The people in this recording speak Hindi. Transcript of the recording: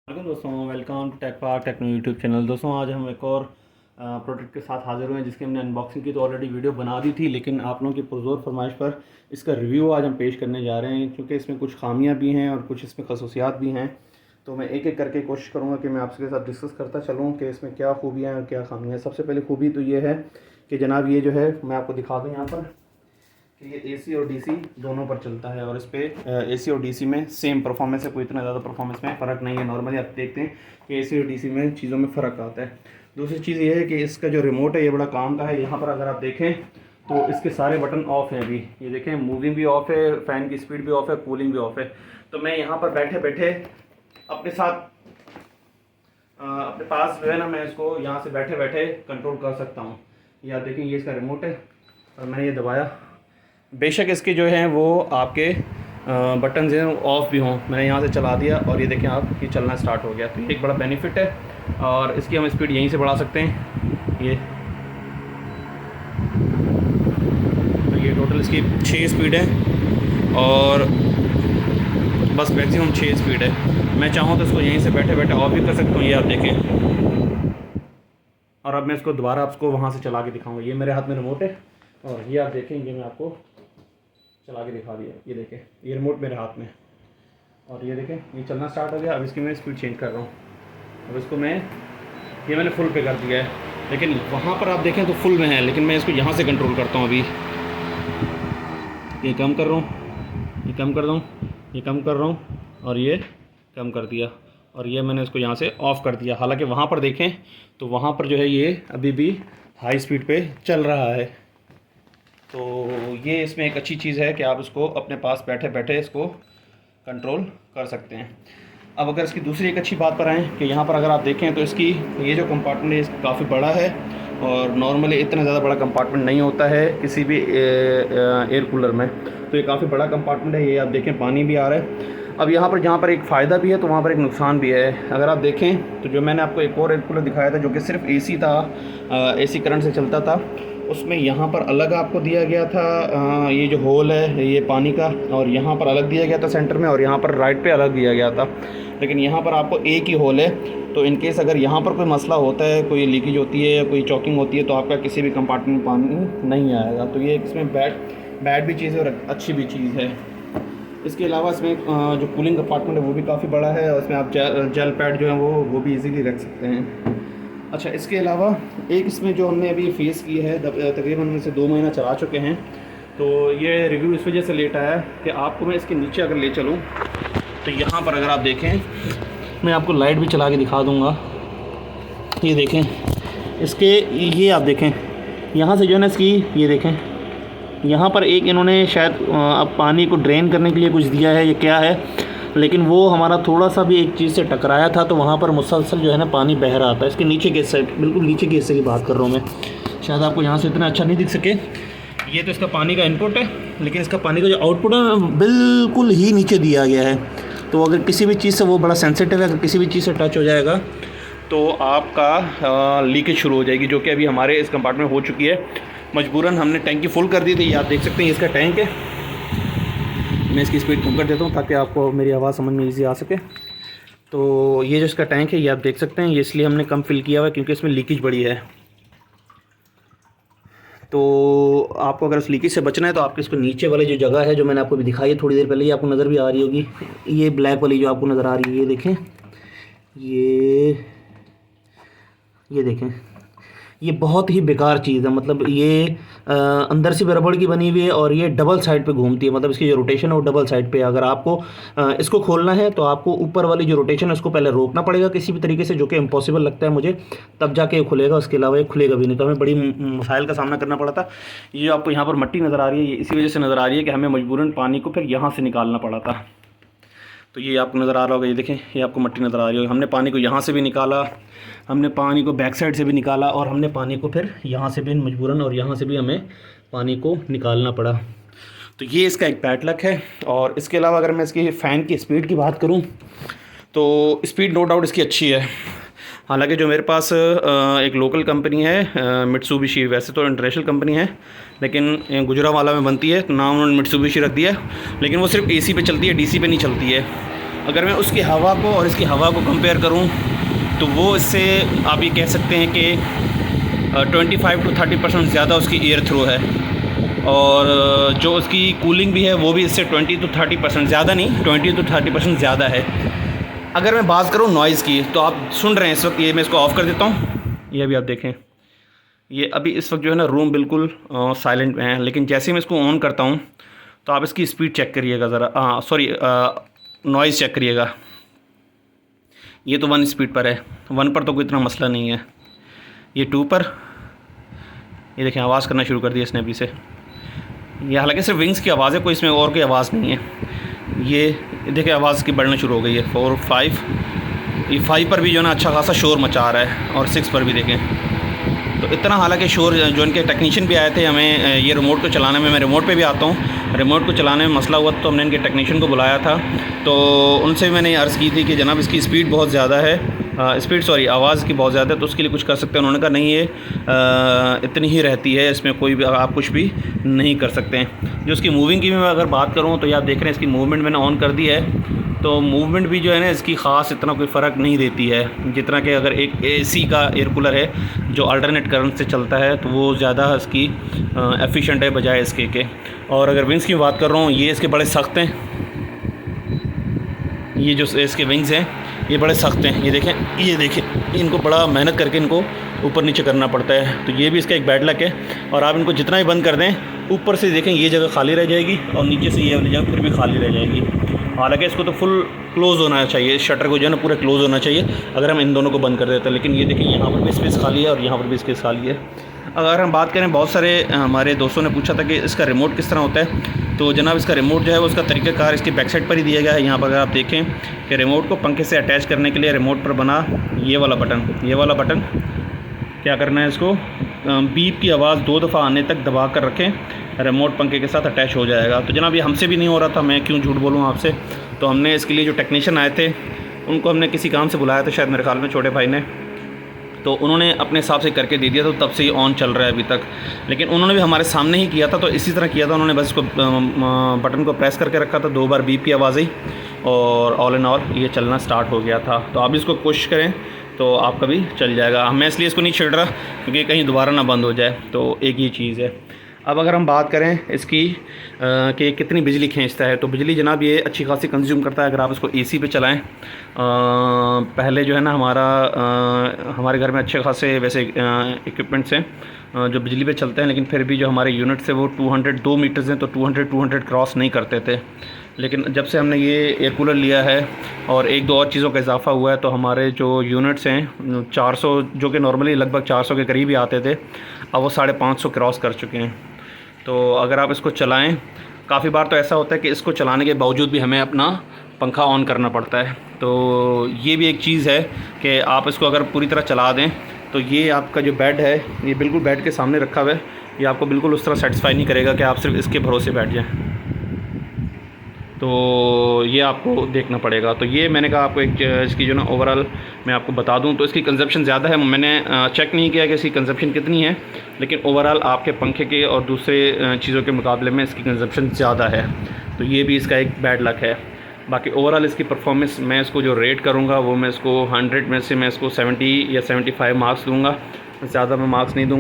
वेलकम दोस्तों, welcome to tech park techno YouTube channel. दोस्तों आज हम एक और प्रोडक्ट के साथ हाजिर हुए हैं जिसकी हमने अनबॉक्सिंग की तो ऑलरेडी वीडियो बना दी थी, लेकिन आप लोगों की पुरज़ोर फरमाइश पर इसका रिव्यू आज हम पेश करने जा रहे हैं क्योंकि इसमें कुछ खामियां भी हैं और कुछ इसमें खसूसियात भी हैं। तो मैं एक एक करके कोशिश करूँगा कि मैं आपके साथ डिस्कस करता चलूँ कि इसमें क्या खूबियाँ हैं और क्या खामियाँ हैं। सबसे पहले खूबी तो ये है कि जनाब ये जो है मैं आपको दिखा दूँ यहाँ पर कि ये एसी और डीसी दोनों पर चलता है और इस पर एसी और डीसी में सेम परफॉर्मेंस है, कोई इतना ज़्यादा परफॉर्मेंस में फ़र्क नहीं है। नॉर्मली आप देखते हैं कि एसी और डीसी में चीज़ों में फ़र्क आता है। दूसरी चीज़ ये है कि इसका जो रिमोट है ये बड़ा काम का है। यहाँ पर अगर आप देखें तो इसके सारे बटन ऑफ हैं अभी, ये देखें मूविंग भी ऑफ है, फ़ैन की स्पीड भी ऑफ है, कूलिंग भी ऑफ है। तो मैं यहाँ पर बैठे बैठे अपने साथ अपने पास जो है ना, मैं इसको यहाँ से बैठे बैठे कंट्रोल कर सकता हूँ। ये आप देखें, ये इसका रिमोट है और मैंने ये दबाया, बेशक इसके जो हैं वो आपके बटन हैं ऑफ़ भी हों, मैंने यहाँ से चला दिया और ये देखें आप, ये चलना स्टार्ट हो गया। तो ये एक बड़ा बेनिफिट है और इसकी हम स्पीड यहीं से बढ़ा सकते हैं। ये टोटल इसकी 6 स्पीड है और बस मैक्सिमम 6 स्पीड है। मैं चाहूँ तो इसको यहीं से बैठे बैठे ऑफ भी कर सकता हूँ, ये आप देखें। और अब मैं इसको दोबारा आपको वहाँ से चला के दिखाऊँगा। ये मेरे हाथ में रिमोट है और ये आप देखें, ये मैं आपको चला के दिखा दिया। ये देखें, ये रिमोट मेरे हाथ में और ये देखें ये चलना स्टार्ट हो गया। अब इसकी मैं स्पीड चेंज कर रहा हूँ। अब इसको ये मैंने फुल पे कर दिया है, लेकिन वहाँ पर आप देखें तो फुल में है, लेकिन मैं इसको यहाँ से कंट्रोल करता हूँ। अभी ये कम कर रहा हूँ, ये कम कर रहा हूँ, ये कम कर रहा हूँ और ये कम कर दिया और ये मैंने इसको यहाँ से ऑफ़ कर दिया। हालांकि वहाँ पर देखें तो वहाँ पर जो है ये अभी भी हाई स्पीड पे चल रहा है। तो ये इसमें एक अच्छी चीज़ है कि आप इसको अपने पास बैठे बैठे इसको कंट्रोल कर सकते हैं। अब अगर इसकी दूसरी एक अच्छी बात पर आएँ कि यहाँ पर अगर आप देखें तो इसकी ये जो कंपार्टमेंट है इसका काफ़ी बड़ा है और नॉर्मली इतना ज़्यादा बड़ा कंपार्टमेंट नहीं होता है किसी भी एयर कूलर में। तो ये काफ़ी बड़ा कंपार्टमेंट है। ये आप देखें पानी भी आ रहा है। अब यहाँ पर जहाँ पर एक फ़ायदा भी है तो वहाँ पर एक नुकसान भी है। अगर आप देखें तो जो मैंने आपको एक और एयर कूलर दिखाया था जो कि सिर्फ एसी था, एसी करंट से चलता था, उसमें यहाँ पर अलग आपको दिया गया था ये जो होल है ये पानी का, और यहाँ पर अलग दिया गया था सेंटर में, और यहाँ पर राइट पे अलग दिया गया था। लेकिन यहाँ पर आपको एक ही होल है, तो इन केस अगर यहाँ पर कोई मसला होता है, कोई लीकेज होती है या कोई चॉकिंग होती है, तो आपका किसी भी कंपार्टमेंट में पानी नहीं आएगा। तो ये इसमें बैड भी चीज़ है और अच्छी भी चीज़ है। इसके अलावा इसमें जो कूलिंग कंपार्टमेंट है वो भी काफ़ी बड़ा है और इसमें आप जेल पैड जो है वो भी इजीली रख सकते हैं। अच्छा, इसके अलावा एक इसमें जो हमने अभी फेस की है, तकरीबन हम इसे 2 महीना चला चुके हैं, तो ये रिव्यू इस वजह से लेट आया है कि आपको मैं इसके नीचे अगर ले चलूँ तो यहाँ पर अगर आप देखें, मैं आपको लाइट भी चला के दिखा दूँगा। ये देखें इसके, ये आप देखें यहाँ से जो है ना इसकी, ये देखें यहाँ पर एक इन्होंने शायद अब पानी को ड्रेन करने के लिए कुछ दिया है, ये क्या है, लेकिन वो हमारा थोड़ा सा भी एक चीज़ से टकराया था तो वहाँ पर मुसलसल जो है ना पानी बह रहा था। इसके नीचे के हिस्से, बिल्कुल नीचे के हिस्से की बात कर रहा हूँ मैं, शायद आपको यहाँ से इतना अच्छा नहीं दिख सके। ये तो इसका पानी का इनपुट है, लेकिन इसका पानी का जो आउटपुट है बिल्कुल ही नीचे दिया गया है। तो अगर किसी भी चीज़ से, वो बड़ा सेंसिटिव है, अगर किसी भी चीज़ से टच हो जाएगा तो आपका लीकेज शुरू हो जाएगी, जो कि अभी हमारे इस कंपार्टमेंट में हो चुकी है। मजबूरन हमने टैंकी फुल कर दी थी। ये आप देख सकते हैं, इसका टैंक है। मैं इसकी स्पीड कम कर देता हूँ ताकि आपको मेरी आवाज़ समझ में ईजी आ सके। तो ये जो इसका टैंक है ये आप देख सकते हैं, ये इसलिए हमने कम फिल किया हुआ है क्योंकि इसमें लीकेज बड़ी है। तो आपको अगर उस लीकेज से बचना है तो आपके इसको नीचे वाली जो जगह है, जो मैंने आपको भी दिखाई है थोड़ी देर पहले, ये आपको नज़र भी आ रही होगी, ये ब्लैक वाली जो आपको नज़र आ रही है, ये देखें, ये देखें, ये बहुत ही बेकार चीज़ है। मतलब ये अंदर से भी रबड़ की बनी हुई है और ये डबल साइड पे घूमती है, मतलब इसकी जो रोटेशन है वो डबल साइड पे है। अगर आपको इसको खोलना है तो आपको ऊपर वाली जो रोटेशन है उसको पहले रोकना पड़ेगा किसी भी तरीके से, जो कि इम्पॉसिबल लगता है मुझे, तब जाके ये खुलेगा। उसके अलावा ये खुलेगा भी नहीं। तो हमें बड़ी मसाइल का सामना करना पड़ा था। ये आपको यहाँ पर मट्टी नज़र आ रही है, ये इसी वजह से नज़र आ रही है कि हमें मजबूरन पानी को फिर यहाँ से निकालना पड़ा था। तो ये आपको नज़र आ रहा होगा, ये देखें, ये आपको मट्टी नज़र आ रही होगी। हमने पानी को यहाँ से भी निकाला, हमने पानी को बैक साइड से भी निकाला और हमने पानी को फिर यहाँ से भी मजबूरन, और यहाँ से भी हमें पानी को निकालना पड़ा। तो ये इसका एक पैडलक है। और इसके अलावा अगर मैं इसकी फ़ैन की स्पीड की बात करूँ तो स्पीड नो डाउट इसकी अच्छी है। हालांकि जो मेरे पास एक लोकल कंपनी है मित्सुबिशी, वैसे तो इंटरनेशनल कंपनी है लेकिन गुजरावाला में बनती है, तो नाम उन्होंने मित्सुबिशी रख दिया है, लेकिन वो सिर्फ एसी पे चलती है, डीसी पे नहीं चलती है। अगर मैं उसकी हवा को और इसकी हवा को कंपेयर करूं तो वो इससे आप ये कह सकते हैं कि 25 to 30% ज़्यादा उसकी एयर थ्रो है, और जो उसकी कूलिंग भी है वो भी इससे 20 to 30%, ज़्यादा नहीं 20 to 30% ज़्यादा है। अगर मैं बात करूँ नॉइज़ की, तो आप सुन रहे हैं इस वक्त, ये मैं इसको ऑफ़ कर देता हूँ, ये अभी आप देखें, ये अभी इस वक्त जो है ना रूम बिल्कुल साइलेंट में है, लेकिन जैसे ही मैं इसको ऑन करता हूँ तो आप इसकी स्पीड चेक करिएगा ज़रा, सॉरी नॉइज़ चेक करिएगा। ये तो 1 स्पीड पर है, 1 पर तो कोई इतना मसला नहीं है, ये 2 पर, ये देखें आवाज़ करना शुरू कर दी इसने अभी से। ये हालांकि सिर्फ विंग्स की आवाज़ है, कोई इसमें और कोई आवाज़ नहीं है। ये देखिए आवाज़ की बढ़ना शुरू हो गई है, 4, 5, ये 5 पर भी जो है ना अच्छा खासा शोर मचा रहा है, और 6 पर भी देखें तो इतना, हालांकि शोर जो इनके टेक्नीशियन भी आए थे हमें ये रिमोट को चलाने में, मैं रिमोट पे भी आता हूँ, रिमोट को चलाने में मसला हुआ तो हमने इनके टेक्नीशियन को बुलाया था, तो उनसे मैंने अर्ज़ की थी कि जनाब इसकी स्पीड बहुत ज़्यादा है, आवाज़ की बहुत ज़्यादा है, तो उसके लिए कुछ कर सकते हैं। उन्होंने कहा नहीं, ये इतनी ही रहती है, इसमें कोई भी आप कुछ भी नहीं कर सकते हैं। जो उसकी मूविंग की भी मैं अगर बात करूँ तो ये आप देख रहे हैं इसकी मूवमेंट मैंने ऑन कर दी है, तो मूवमेंट भी जो है ना इसकी ख़ास इतना कोई फ़र्क नहीं देती है, जितना कि अगर एक एसी का एयर कूलर है जो अल्टरनेट करंट से चलता है तो वो ज़्यादा इसकी एफिशिएंट है बजाय इसके के। और अगर विंग्स की बात कर रहा हूँ, ये इसके बड़े सख्त हैं, ये जो इसके विंग्स हैं ये बड़े सख्त हैं, ये देखें इनको बड़ा मेहनत करके इनको ऊपर नीचे करना पड़ता है, तो ये भी इसका एक बैड लक है। और आप इनको जितना ही बंद कर दें, ऊपर से देखें ये जगह खाली रह जाएगी और नीचे से ये वाली जगह फिर भी खाली रह जाएगी। हालांकि इसको तो फुल क्लोज़ होना चाहिए, शटर को जो है ना पूरा क्लोज़ होना चाहिए अगर हम इन दोनों को बंद कर देते हैं, लेकिन ये देखें यहाँ पर भी स्पेस खाली है और यहाँ पर भी स्पेस खाली है। अगर हम बात करें, बहुत सारे हमारे दोस्तों ने पूछा था कि इसका रिमोट किस तरह होता है, तो जनाब इसका रिमोट जो है वो उसका तरीक़ाकार इसकी बैक साइड पर ही दिया गया है। यहाँ पर अगर आप देखें कि रिमोट को पंखे से अटैच करने के लिए रिमोट पर बना ये वाला बटन क्या करना है, इसको बीप की आवाज़ 2 दफ़ा आने तक दबा कर रखें, रिमोट पंखे के साथ अटैच हो जाएगा। तो जनाब ये हमसे भी नहीं हो रहा था, मैं क्यों झूठ बोलूँ आपसे, तो हमने इसके लिए जो टेक्नीशियन आए थे उनको हमने किसी काम से बुलाया था, शायद मेरे ख्याल में छोटे भाई ने, तो उन्होंने अपने हिसाब से करके दे दिया, तो तब से ये ऑन चल रहा है अभी तक। लेकिन उन्होंने भी हमारे सामने ही किया था, तो इसी तरह किया था उन्होंने, बस इसको बटन को प्रेस करके रखा था, 2 बार बीप की आवाज़ आई और ऑल इन ऑल ये चलना स्टार्ट हो गया था। तो आप इसको कोशिश करें तो आपका भी चल जाएगा। मैं इसलिए इसको नहीं छेड़ रहा क्योंकि कहीं दोबारा ना बंद हो जाए, तो एक ही चीज़ है। अब अगर हम बात करें इसकी कि कितनी बिजली खींचता है, तो बिजली जनाब ये अच्छी खासी कंज्यूम करता है। अगर आप इसको एसी पे चलाएं, पहले जो है ना हमारे घर में अच्छे खासे वैसे इक्विपमेंट्स हैं जो बिजली पे चलते हैं, लेकिन फिर भी जो हमारे यूनिट्स है वो 202 मीटर्स हैं, तो 200 क्रॉस नहीं करते थे। लेकिन जब से हमने ये एयर कूलर लिया है और 1-2 और चीज़ों का इजाफा हुआ है, तो हमारे जो यूनिट्स हैं 400, जो कि नॉर्मली लगभग 400 के करीब ही आते थे, अब वो 550 क्रॉस कर चुके हैं। तो अगर आप इसको चलाएं, काफ़ी बार तो ऐसा होता है कि इसको चलाने के बावजूद भी हमें अपना पंखा ऑन करना पड़ता है। तो ये भी एक चीज़ है कि आप इसको अगर पूरी तरह चला दें, तो ये आपका जो बेड है ये बिल्कुल बेड के सामने रखा हुआ है, ये आपको बिल्कुल उस तरह सेटिस्फाई नहीं करेगा कि आप सिर्फ इसके भरोसे बैठ जाएं, तो ये आपको देखना पड़ेगा। तो ये मैंने कहा आपको एक इसकी जो ना ओवरऑल मैं आपको बता दूं, तो इसकी कंजप्शन ज़्यादा है। मैंने चेक नहीं किया कि इसकी कंजप्शन कितनी है, लेकिन ओवरऑल आपके पंखे के और दूसरे चीज़ों के मुकाबले में इसकी कंजप्शन ज़्यादा है, तो ये भी इसका एक बैड लक है। बाकी ओवरऑल इसकी परफॉर्मेंस मैं इसको जो रेट करूँगा वो मैं इसको 100 में से मैं इसको 70 या 75 मार्क्स दूँगा, ज़्यादा मैं मार्क्स नहीं दूँगा।